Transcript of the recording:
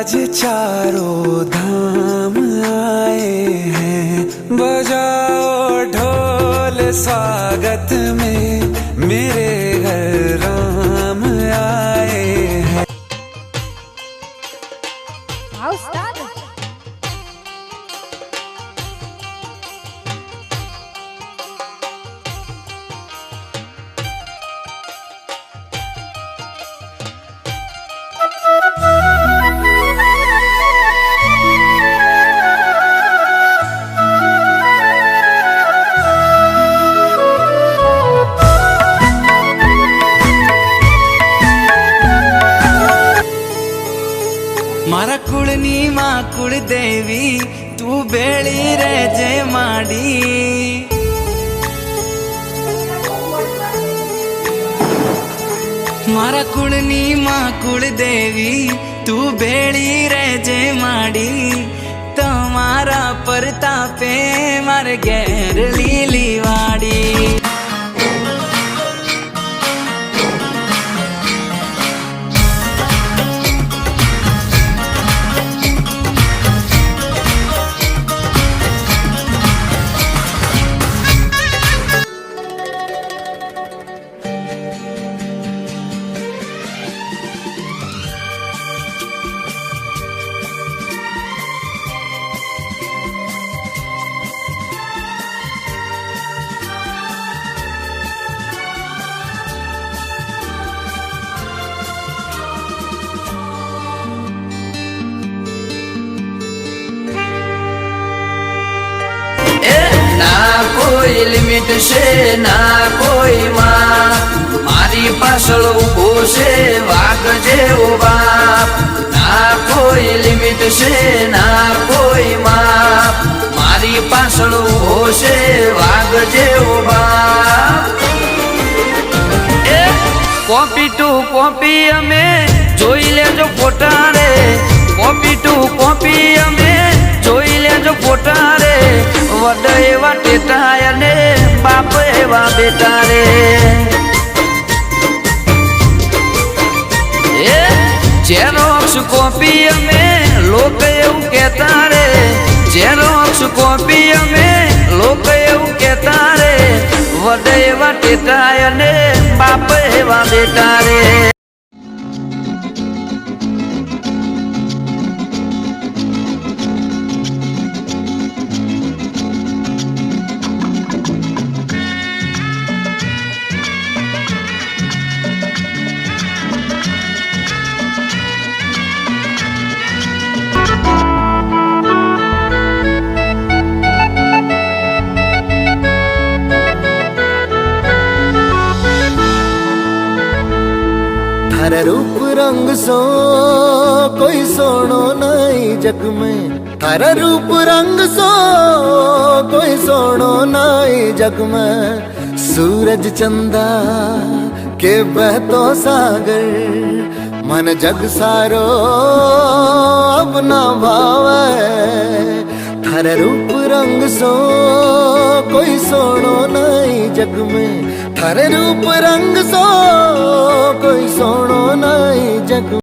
आज चारों धाम आए हैं, बजाओ ढोल स्वागत में, मेरे घर राम आए हैं। मारा कुळनी मा कुळ देवी तू बेळी रे जय माडी। मारा कुळनी मा कुळ देवी तू बेळी रे जय माडी। तमारा परतापे मारे घेर लीली वाड़ी। ના કોઈ લિમિટ છે ના કોઈ માં, મારી પાછળ ઉભો છે વાઘ જેવો બાપ। ના કોઈ લિમિટ છે ના કોઈ માં, મારી પાછળ ઉભો છે વાઘ જેવો બાપ। કોપી ટુ કોપી અમે જોઈ લેજો ફોટા રે, કોપી ટુ કોપી અમે જોઈ લેજો ફોટા રે। વડ એવા ટેટા ને બાપ એવા બેટા રે। ઝેરોક્ષ કોપી અમે લોક એવું કહેતા રે, ઝેરોક્ષ કોપી અમે લોક એવું કહેતા રે। વડ એવા ટેટા ને બાપ એવા બેટા રે। थारे रूप रंग सो कोई सोनो नहीं जग में, थारे रूप रंग सो कोई सोनो नहीं जग में। सूरज चंदा के बहतो सागर, मन जग सारो अपना भावे। थारे रूप रंग सो कोई सोनो नहीं जग में, थारे रूप रंग सो कोई सोनो नहीं जग।